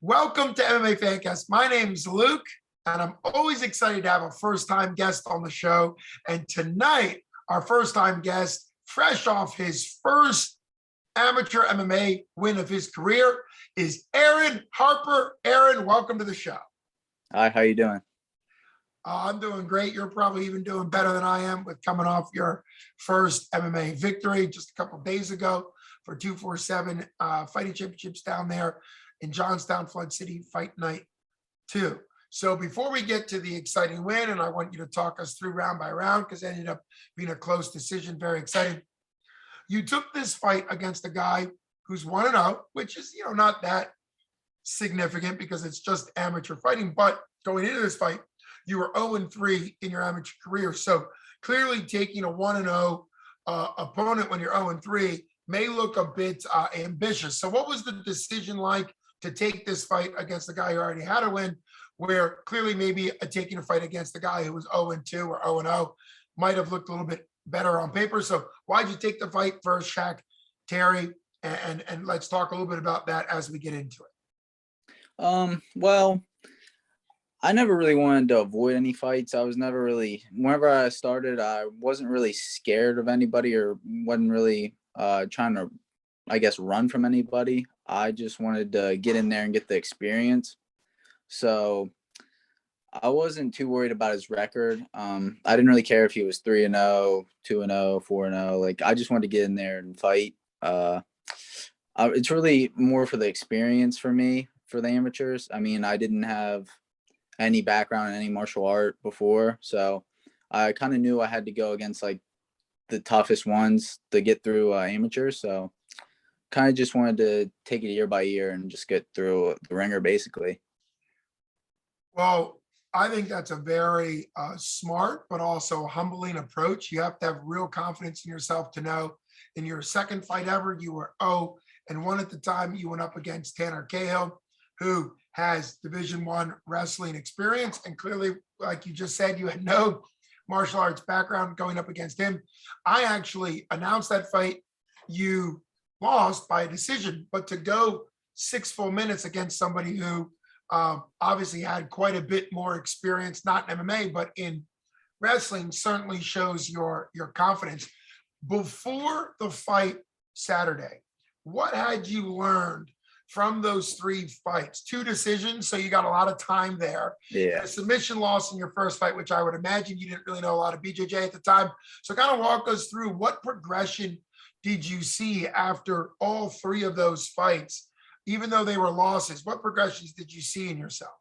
Welcome to MMA Fancast. My name's Luke, and I'm always excited to have a first-time guest on the show. And tonight, our first-time guest, fresh off his first amateur MMA win of his career, is Aaron Harper. Aaron, welcome to the show. Hi, how you doing? I'm doing great. You're probably even doing better than I am with coming off your first MMA victory just a couple of days ago for 247 Fighting Championships down there in Johnstown, Flood City, Fight Night 2. So before we get to the exciting win, and I want you to talk us through round by round because it ended up being a close decision, very exciting. You took this fight against a guy who's 1-0, which is, not that significant because it's just amateur fighting. But going into this fight, you were 0-3 in your amateur career. So clearly taking a 1-0 opponent when you're 0-3 may look a bit ambitious. So what was the decision like to take this fight against the guy who already had a win, where clearly maybe taking a fight against the guy who was 0-2 or 0-0 might have looked a little bit better on paper? So why'd you take the fight first, Shaq Terry? And let's talk a little bit about that as we get into it. Well, I never really wanted to avoid any fights. I was never really, whenever I started, I wasn't really scared of anybody or wasn't really trying to, I guess, run from anybody. I just wanted to get in there and get the experience. So I wasn't too worried about his record. I didn't really care if he was 3-0, 2-0, 4-0. Like, I just wanted to get in there and fight. It's really more for the experience for me, for the amateurs. I mean, I didn't have any background in any martial art before, so I kind of knew I had to go against like the toughest ones to get through amateurs. So kind of just wanted to take it year by year and just get through the ringer, basically. Well, I think that's a very smart but also humbling approach. You have to have real confidence in yourself to know in your second fight ever, you were 0-1 at the time. You went up against Tanner Cahill, who has Division I wrestling experience. And clearly, like you just said, you had no martial arts background going up against him. I actually announced that fight. You lost by a decision, but to go 6 full minutes against somebody who obviously had quite a bit more experience, not in MMA, but in wrestling, certainly shows your confidence. Before the fight Saturday, what had you learned from those 3 fights? 2 decisions, so you got a lot of time there. Yeah. A submission loss in your first fight, which I would imagine you didn't really know a lot of BJJ at the time. So kind of walk us through what progression did you see after all 3 of those fights, even though they were losses? What progressions did you see in yourself?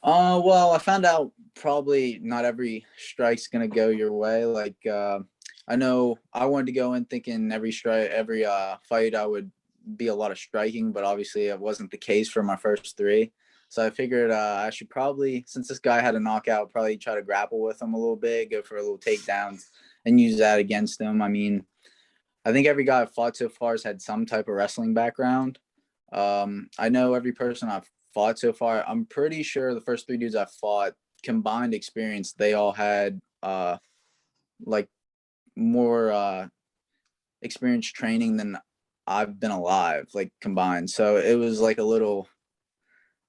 Well, I found out probably not every strike's gonna go your way. Like, I know I wanted to go in thinking every fight I would be a lot of striking, but obviously it wasn't the case for my first 3. So I figured I should probably, since this guy had a knockout, probably try to grapple with him a little bit, go for a little takedowns and use that against him. I mean, I think every guy I've fought so far has had some type of wrestling background. I know every person I've fought so far, I'm pretty sure the first 3 dudes I fought, combined experience, they all had like more experience training than I've been alive, like combined. So it was like a little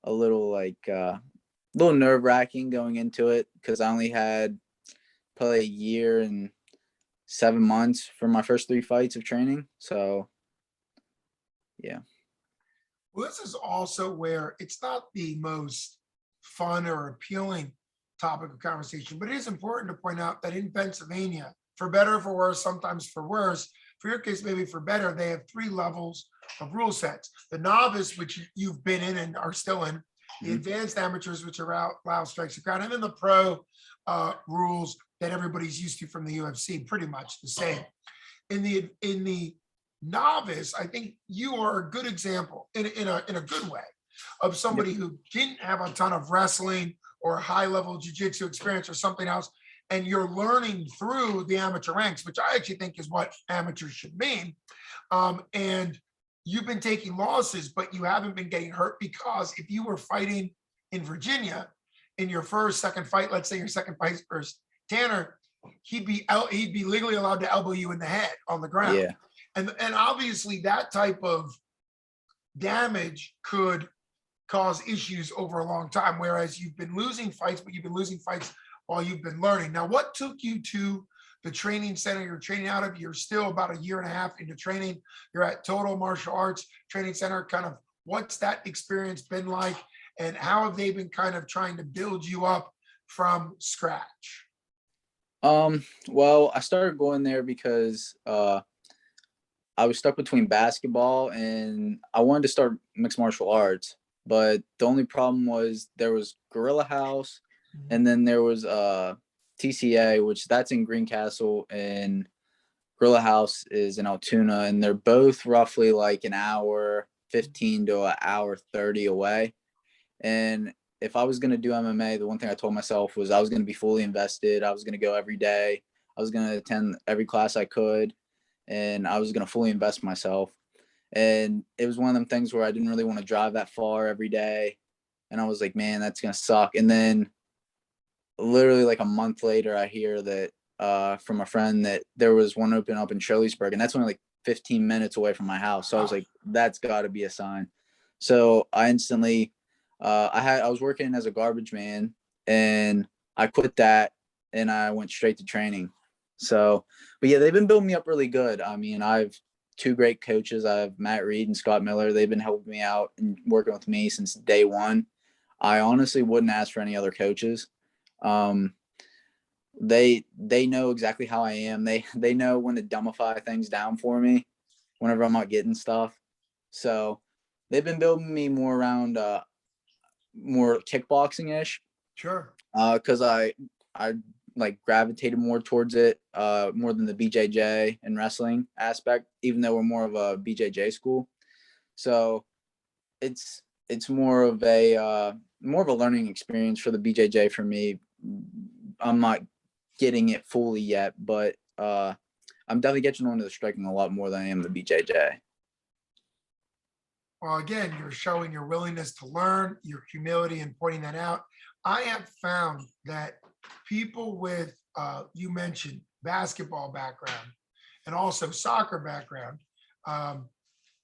nerve wracking going into it because I only had probably a year and 7 months for my first 3 fights of training. So yeah. Well, this is also where it's not the most fun or appealing topic of conversation, but it is important to point out that in Pennsylvania, for better or for worse, sometimes for worse, for your case, maybe for better, they have 3 levels of rule sets. The novice, which you've been in and are still in, the advanced amateurs, which are allow strikes to ground, and then the pro rules that everybody's used to from the UFC, pretty much the same. In the novice, I think you are a good example in a good way of somebody who didn't have a ton of wrestling or high level jiu-jitsu experience or something else, and you're learning through the amateur ranks, which I actually think is what amateurs should mean. And you've been taking losses, but you haven't been getting hurt, because if you were fighting in Virginia in your second fight, let's say your second fight versus Tanner, he'd be legally allowed to elbow you in the head on the ground. Yeah. And obviously that type of damage could cause issues over a long time. Whereas you've been losing fights, but you've been losing fights while you've been learning. Now, what took you to the training center you're training out of? You're still about a year and a half into training. You're at Total Martial Arts Training Center. Kind of what's that experience been like? And how have they been kind of trying to build you up from scratch? Well, I started going there because I was stuck between basketball and I wanted to start mixed martial arts. But the only problem was there was Gorilla House and then there was TCA, which that's in Greencastle, and Gorilla House is in Altoona, and they're both roughly like an hour 15 to an hour 30 away. And if I was going to do MMA, the one thing I told myself was I was going to be fully invested. I was going to go every day. I was going to attend every class I could, and I was going to fully invest myself. And it was one of them things where I didn't really want to drive that far every day. And I was like, man, that's going to suck. And then literally like a month later, I hear that from a friend that there was one open up in Shirleysburg, and that's only like 15 minutes away from my house. So I was like, that's got to be a sign. So I instantly, I was working as a garbage man, and I quit that and I went straight to training. So, but yeah, they've been building me up really good. I mean, I've two great coaches. I have Matt Reed and Scott Miller. They've been helping me out and working with me since day one. I honestly wouldn't ask for any other coaches. Um, they know exactly how I am. They know when to dumbify things down for me whenever I'm not getting stuff. So they've been building me more around more kickboxing ish. Sure. Because I like gravitated more towards it more than the BJJ and wrestling aspect, even though we're more of a BJJ school. So it's more of a learning experience for the BJJ for me. I'm not getting it fully yet, but I'm definitely getting onto the striking a lot more than I am the BJJ. Well, again, you're showing your willingness to learn, your humility in pointing that out. I have found that people with, you mentioned basketball background and also soccer background, um,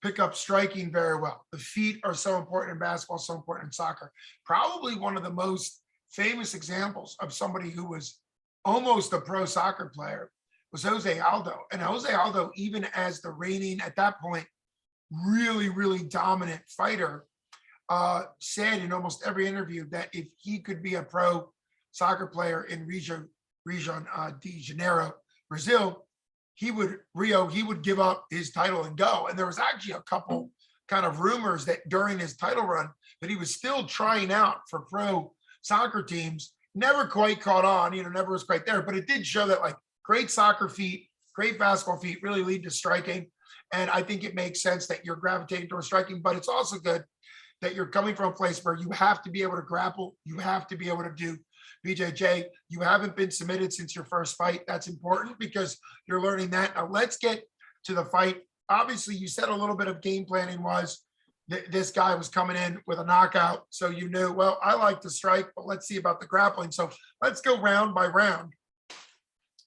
pick up striking very well. The feet are so important in basketball, so important in soccer. Probably one of the most famous examples of somebody who was almost a pro soccer player was Jose Aldo. And Jose Aldo, even as the reigning, at that point, really, really dominant fighter, said in almost every interview that if he could be a pro soccer player in Region de Janeiro, Brazil, he would give up his title and go. And there was actually a couple kind of rumors that during his title run that he was still trying out for pro soccer teams. Never quite caught on, never was quite there. But it did show that like great soccer feet, great basketball feet really lead to striking. And I think it makes sense that you're gravitating towards striking, but it's also good that you're coming from a place where you have to be able to grapple. You have to be able to do BJJ. You haven't been submitted since your first fight. That's important because you're learning that. Now let's get to the fight. Obviously, you said a little bit of game planning was this guy was coming in with a knockout. So you knew, well, I like to strike, but let's see about the grappling. So let's go round by round.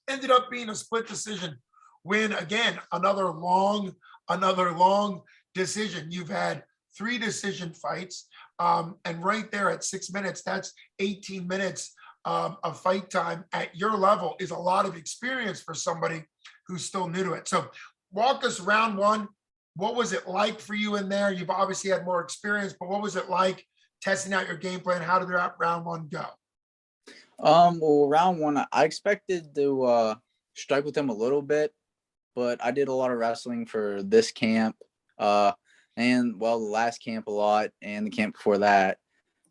Ended up being a split decision win. Again, another long decision. You've had 3 decision fights. And right there at 6 minutes, that's 18 minutes of fight time at your level is a lot of experience for somebody who's still new to it. So walk us round one. What was it like for you in there? You've obviously had more experience, but what was it like testing out your game plan? How did that round one go? Well, round one, I expected to strike with him a little bit, but I did a lot of wrestling for this camp, and the last camp a lot, and the camp before that.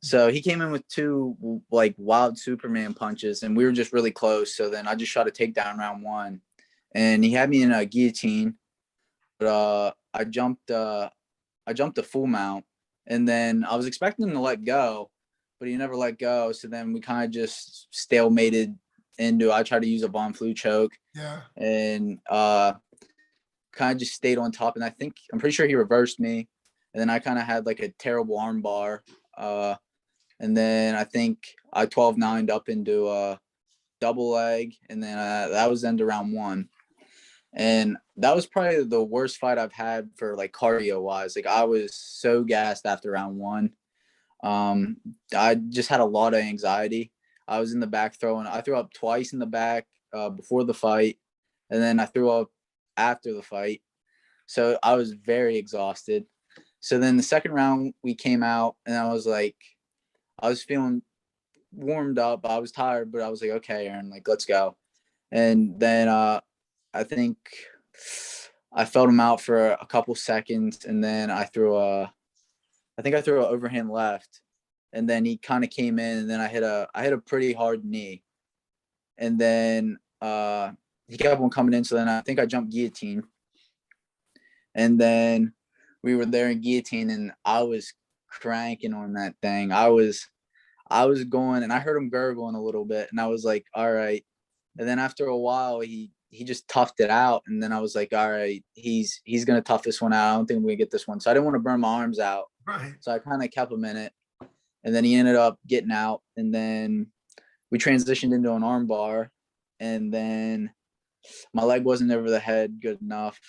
So he came in with 2 like wild Superman punches, and we were just really close. So then I just shot a takedown round one, and he had me in a guillotine, but I jumped a full mount, and then I was expecting him to let go, but he never let go. So then we kind of just stalemated into. I tried to use a Von Flue choke, Yeah. and kind of just stayed on top. And I'm pretty sure he reversed me, and then I kind of had like a terrible arm bar. And then I think I 12-9'd up into a double leg, and then that was end of round one. And that was probably the worst fight I've had for like cardio wise. Like I was so gassed after round one. I just had a lot of anxiety. I was in the back throwing. I threw up twice in the back before the fight, and then I threw up after the fight. So I was very exhausted. So then the second round we came out, and I was feeling warmed up. I was tired, but I was like, okay, Aaron, like let's go. And then I think I felt him out for a couple seconds, and then I think I threw an overhand left, and then he kind of came in, and then I hit a pretty hard knee, and then he kept on coming in. So then I think I jumped guillotine, and then we were there in guillotine, and I was cranking on that thing. I was going, and I heard him gurgling a little bit, and I was like, all right. And then after a while, he just toughed it out, and then I was like, all right, he's gonna tough this one out. I don't think we're gonna get this one. So I didn't want to burn my arms out. Right. So I kind of kept him in it, and then he ended up getting out, and then we transitioned into an arm bar, and then my leg wasn't over the head good enough.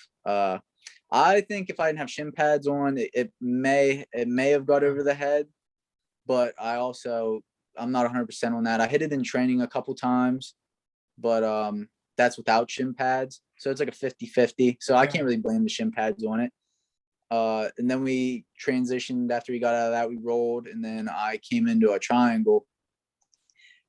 I think if I didn't have shin pads on, it may have got over the head, but I'm not 100% on that. I hit it in training a couple times, but that's without shin pads. So it's like a 50-50. So I can't really blame the shin pads on it. And then we transitioned after we got out of that, we rolled, and then I came into a triangle.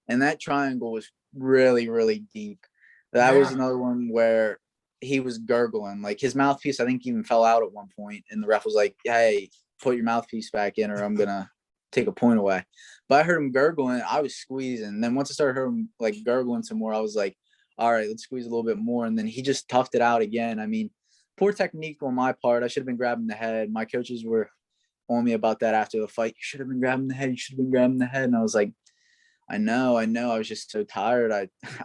And that triangle was really, really deep. That was another one where he was gurgling. Like his mouthpiece, I think, even fell out at one point, and the ref was like, hey, put your mouthpiece back in or I'm going to take a point away. But I heard him gurgling. I was squeezing. And then once I started hearing him like gurgling some more, I was like, all right, let's squeeze a little bit more. And then he just toughed it out again. I mean, poor technique on my part. I should have been grabbing the head. My coaches were on me about that after the fight. You should have been grabbing the head. You should have been grabbing the head. And I was like, I know. I was just so tired.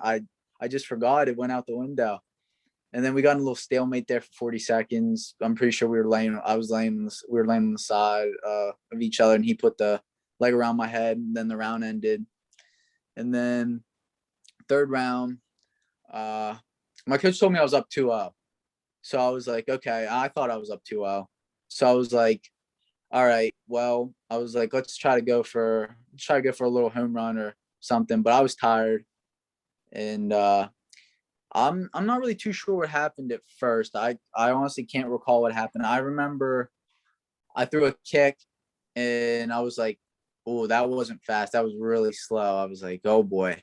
I just forgot. It went out the window. And then we got in a little stalemate there for 40 seconds. I'm pretty sure we were laying on the side of each other, and he put the leg around my head, and then the round ended. And then third round, my coach told me I was up 2-0. So I was like, okay, I thought I was up 2-0. So I was like, all right, well, I was like, let's try to go for a little home run or something. But I was tired, and I'm not really too sure what happened at first. I honestly can't recall what happened. I remember I threw a kick, and I was like, oh, that wasn't fast. That was really slow. I was like, oh boy.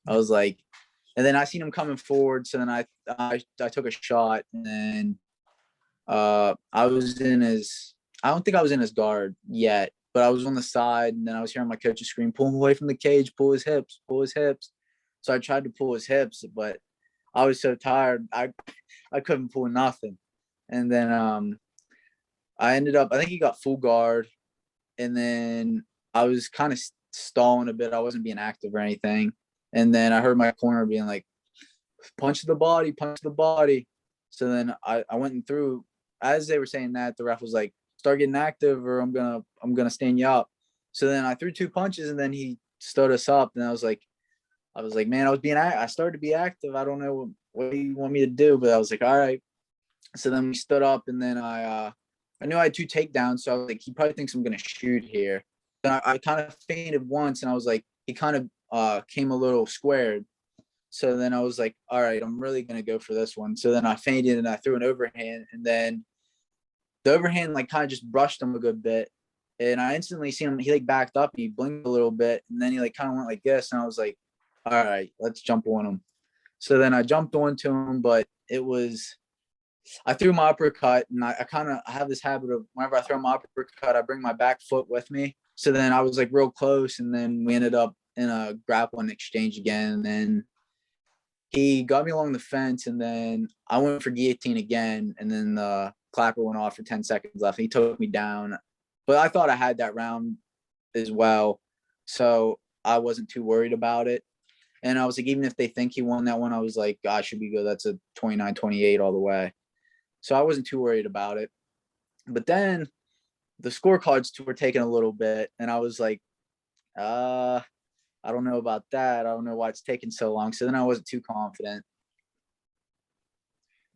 I was like, and then I seen him coming forward. So then I took a shot, and then I don't think I was in his guard yet, but I was on the side, and then I was hearing my coaches scream, pull him away from the cage, pull his hips, pull his hips. So I tried to pull his hips, but I was so tired, I couldn't pull nothing. And then I think he got full guard, and then I was kind of stalling a bit. I wasn't being active or anything. And then I heard my corner being like, punch the body, punch the body. So then I went and threw. As they were saying that, the ref was like, start getting active or I'm gonna stand you up. So then I threw 2 punches, and then he stood us up, and I was like, man, I started to be active. I don't know what you want me to do, but I was like, all right. So then we stood up, and then I knew I had 2 takedowns, so I was like, he probably thinks I'm gonna shoot here. Then I kind of feinted once, and I was like, he kind of came a little squared. So then I was like, all right, I'm really gonna go for this one. So then I feinted and I threw an overhand, and then the overhand like kind of just brushed him a good bit. And I instantly seen him, he like backed up and he blinked a little bit, and then he like kind of went like this, and I was like, all right, let's jump on him. So then I jumped onto him, but I threw my uppercut, and I have this habit of whenever I throw my uppercut, I bring my back foot with me. So then I was like real close, and then we ended up in a grappling exchange again. And then he got me along the fence, and then I went for guillotine again, and then the clapper went off for 10 seconds left. And he took me down, but I thought I had that round as well, so I wasn't too worried about it. And I was like, even if they think he won that one, I was like, gosh, should we go? That's a 29-28 all the way. So I wasn't too worried about it. But then the scorecards were taking a little bit, and I was like, I don't know about that. I don't know why it's taking so long. So then I wasn't too confident.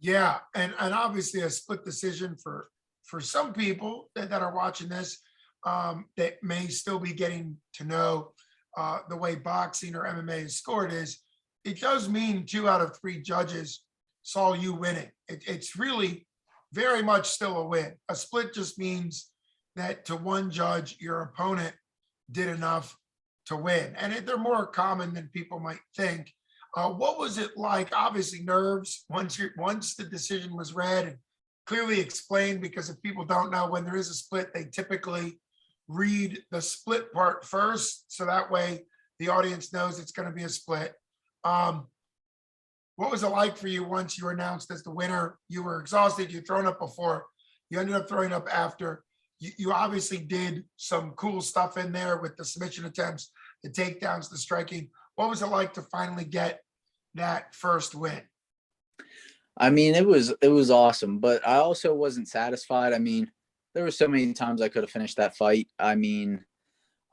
Yeah, and obviously a split decision for some people that are watching this that may still be getting to know the way boxing or MMA is scored is it does mean 2 out of 3 judges saw you winning. It's really very much still a win. A split just means that to one judge, your opponent did enough to win. And they're more common than people might think. What was it like? Obviously, nerves once the decision was read and clearly explained, because if people don't know, when there is a split, they typically read the split part first. So that way the audience knows it's going to be a split. What was it like for you once you were announced as the winner? You were exhausted, you'd thrown up before, you ended up throwing up after. You obviously did some cool stuff in there with the submission attempts, the takedowns, the striking. What was it like to finally get that first win? I mean, it was awesome, but I also wasn't satisfied. I mean, there were so many times I could have finished that fight. I mean,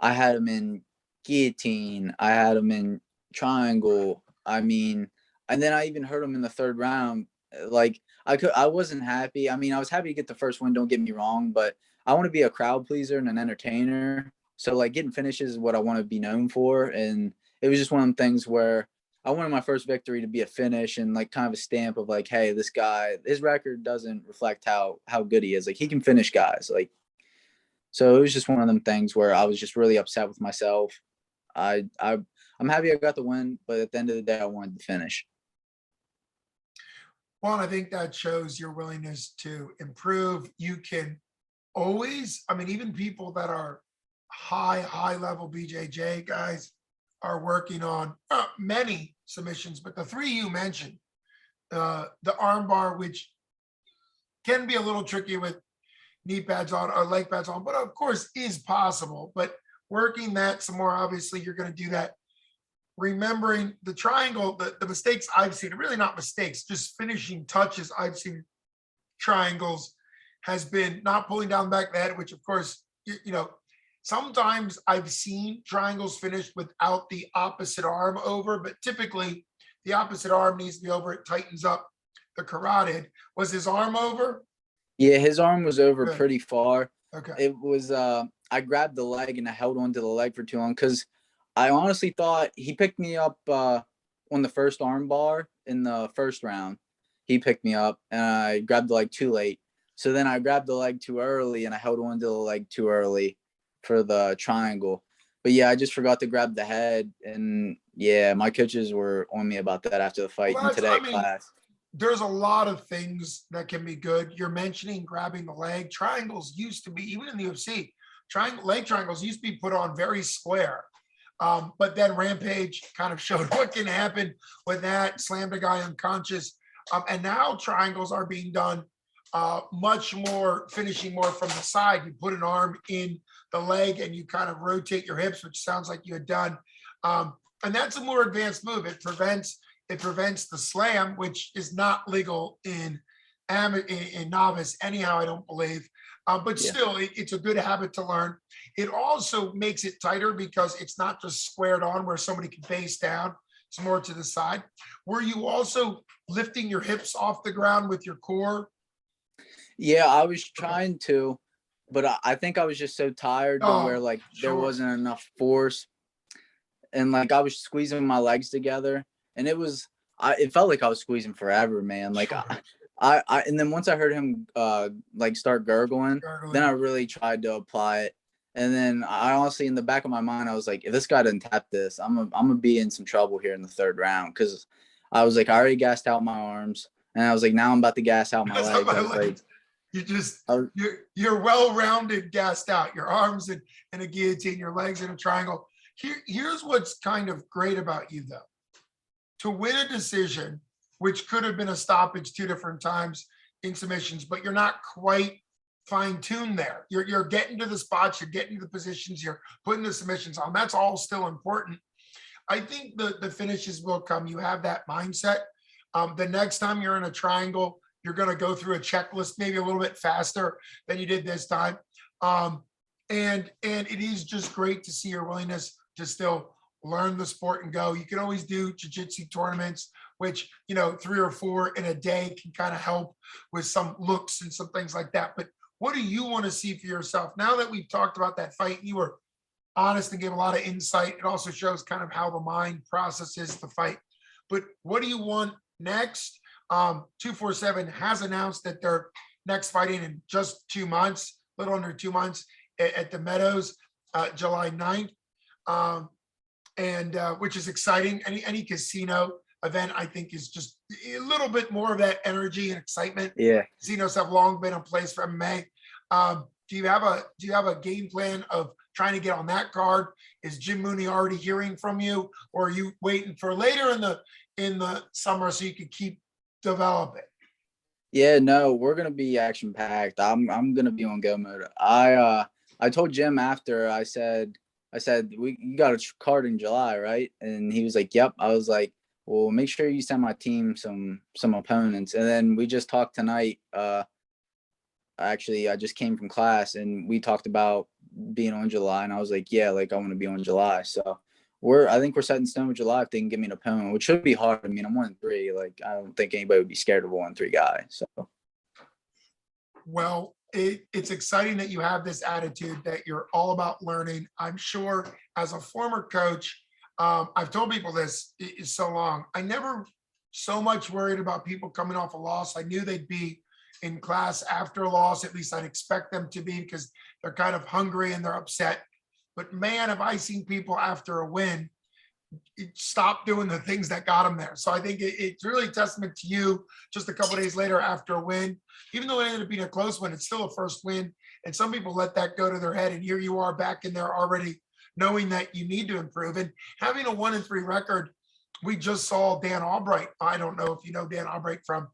I had him in guillotine, I had him in triangle. I mean, and then I even hurt him in the third round. Like I wasn't happy. I mean, I was happy to get the first win, don't get me wrong, but I want to be a crowd pleaser and an entertainer. So like getting finishes is what I want to be known for. And it was just one of them things where I wanted my first victory to be a finish and like kind of a stamp of like, hey, this guy, his record doesn't reflect how good he is. Like he can finish guys. Like so it was just one of them things where I was just really upset with myself. I'm happy I got the win, but at the end of the day, I wanted to finish. Well, I think that shows your willingness to improve. You can always, I mean, even people that are high level BJJ guys are working on many submissions, but the 3 you mentioned, the arm bar, which can be a little tricky with knee pads on or leg pads on, but of course is possible. But working that some more, obviously, you're going to do that. Remembering the triangle, the mistakes I've seen, really not mistakes, just finishing touches I've seen triangles has been not pulling down the back of the head, which of course, sometimes I've seen triangles finished without the opposite arm over, but typically the opposite arm needs to be over. It tightens up the carotid. Was his arm over? Yeah, his arm was over Good. pretty far. Okay. It was I grabbed the leg and I held onto the leg for too long because I honestly thought he picked me up on the first arm bar in the first round. He picked me up and I grabbed the leg too late. So then I grabbed the leg too early and I held on to the leg too early for the triangle. But yeah, I just forgot to grab the head. And yeah, my coaches were on me about that after the fight Well, and today class. there's a lot of things that can be good. You're mentioning grabbing the leg. Triangles used to be, even in the UFC, leg triangles used to be put on very square. But then Rampage kind of showed what can happen with that, slammed a guy unconscious. And now triangles are being done much more, finishing more from the side. You put an arm in the leg and you kind of rotate your hips, which sounds like you had done. And that's a more advanced move. It prevents the slam, which is not legal in novice anyhow, I don't believe. But still, it's a good habit to learn. It also makes it tighter because it's not just squared on where somebody can face down. It's more to the side. Were you also lifting your hips off the ground with your core? Yeah, I was trying to, but I think I was just so tired to where like there wasn't enough force. And like I was squeezing my legs together and it felt like I was squeezing forever, man. Like I and then once I heard him like start gurgling, then I really tried to apply it. And then I honestly, in the back of my mind, I was like, if this guy doesn't tap this, I'm gonna be in some trouble here in the third round. Cause I was like, I already gassed out my arms. And I was like, now I'm about to gas out my legs. I was like, you're well-rounded, gassed out. Your arms in a guillotine, your legs in a triangle. Here's what's kind of great about you, though. To win a decision, which could have been a stoppage 2 different times in submissions, but you're not quite fine-tuned there. You're getting to the spots, you're getting to the positions, you're putting the submissions on. That's all still important. I think the finishes will come. You have that mindset. The next time you're in a triangle, you're going to go through a checklist maybe a little bit faster than you did this time. And it is just great to see your willingness to still learn the sport and go. You can always do jiu-jitsu tournaments, which, 3 or 4 in a day can kind of help with some looks and some things like that. But what do you want to see for yourself? Now that we've talked about that fight, you were honest and gave a lot of insight. It also shows kind of how the mind processes the fight. But what do you want next? 247 has announced that they're next fighting in just 2 months, a little under 2 months at the Meadows, July 9th. And which is exciting. Any casino event, I think, is just a little bit more of that energy and excitement. Yeah. Casinos have long been in place for MMA. Do you have a game plan of trying to get on that card? Is Jim Mooney already hearing from you, or are you waiting for later in the summer so you can keep developing? Yeah, no, we're gonna be action packed. I'm gonna be on go mode. I told Jim after, I said you got a card in July, right? And he was like, yep. I was like, well, make sure you send my team some opponents. And then we just talked tonight. Actually, I just came from class and we talked about being on July, and I was like, yeah, like I want to be on July. So I think we're set in stone with July if they can give me an opponent, which should be hard. I mean, I'm 1-3. Like, I don't think anybody would be scared of a 1-3 guy. So, Well, it's exciting that you have this attitude that you're all about learning. I'm sure as a former coach, I've told people this is so long. I never so much worried about people coming off a loss. I knew they'd be in class after a loss. At least I'd expect them to be, because they're kind of hungry and they're upset. But man, have I seen people after a win stop doing the things that got them there. So I think it's really a testament to you. Just a couple of days later after a win, even though it ended up being a close win, it's still a first win. And some people let that go to their head. And here you are back in there already knowing that you need to improve. And having a 1-3 record, we just saw Dan Albright. I don't know if you know Dan Albright from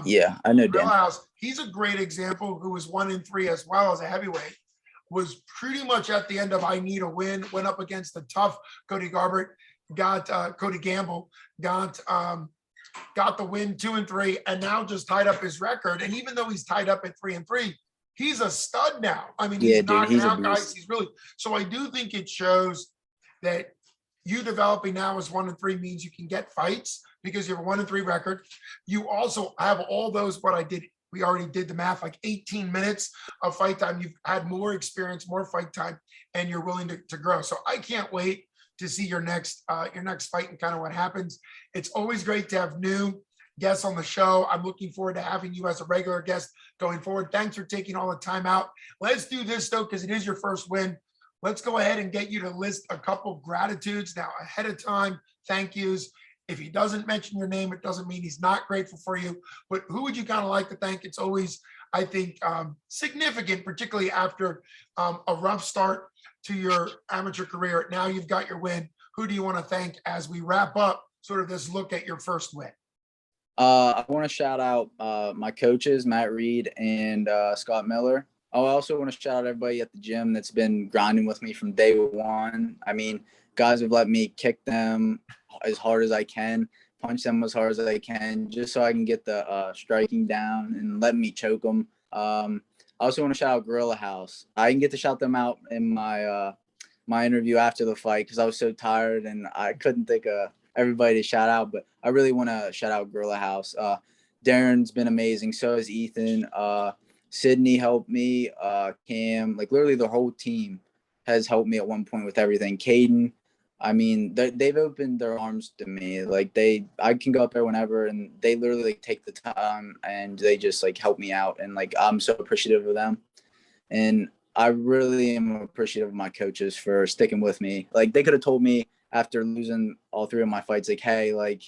yeah, I know Dan. House. He's a great example, who was 1-3 as well as a heavyweight. Was pretty much at the end of I need a win, went up against the tough Cody Garbett, got Cody Gamble, got the win 2-3, and now just tied up his record. And even though he's tied up at 3-3, he's a stud now. I mean, Yeah, he's dude, knocking he's a out guys. beast. He's really, so I do think it shows that you developing now as 1-3 means you can get fights because you have a 1-3 record. You also have all those, we already did the math, like 18 minutes of fight time. You've had more experience, more fight time, and you're willing to grow. So I can't wait to see your next fight and kind of what happens. It's always great to have new guests on the show. I'm looking forward to having you as a regular guest going forward. Thanks for taking all the time out. Let's do this though, because it is your first win. Let's go ahead and get you to list a couple gratitudes now ahead of time. Thank yous. If he doesn't mention your name, it doesn't mean he's not grateful for you. But who would you kind of like to thank? It's always, I think, significant, particularly after a rough start to your amateur career. Now you've got your win. Who do you want to thank as we wrap up sort of this look at your first win? I want to shout out my coaches, Matt Reed and Scott Miller. I also want to shout out everybody at the gym that's been grinding with me from day one. I mean, guys have let me kick them as hard as I can, punch them as hard as I can, just so I can get the striking down and let me choke them. I also want to shout out Gorilla House. I can get to shout them out in my my interview after the fight because I was so tired and I couldn't think of everybody to shout out, but I really want to shout out Gorilla House. Darren's been amazing. So has Ethan. Sydney helped me. Cam, like literally the whole team has helped me at one point with everything. Caden, I mean, they've opened their arms to me. Like I can go up there whenever, and they literally like take the time and they just like help me out. And like I'm so appreciative of them. And I really am appreciative of my coaches for sticking with me. Like they could have told me after losing all three of my fights, like, hey, like,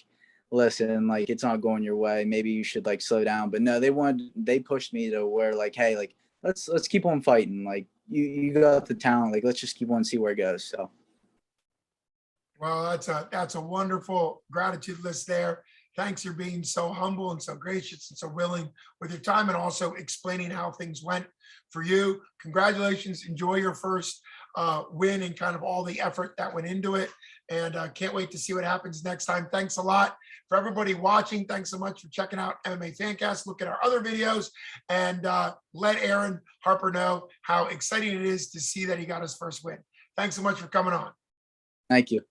listen, like it's not going your way. Maybe you should like slow down. But no, they pushed me to where like, hey, like let's keep on fighting. Like you got the talent. Like let's just keep on, see where it goes. So. Well, that's a wonderful gratitude list there. Thanks for being so humble and so gracious and so willing with your time, and also explaining how things went for you. Congratulations. Enjoy your first win and kind of all the effort that went into it. And can't wait to see what happens next time. Thanks a lot for everybody watching. Thanks so much for checking out MMA Fancast. Look at our other videos and let Aaron Harper know how exciting it is to see that he got his first win. Thanks so much for coming on. Thank you.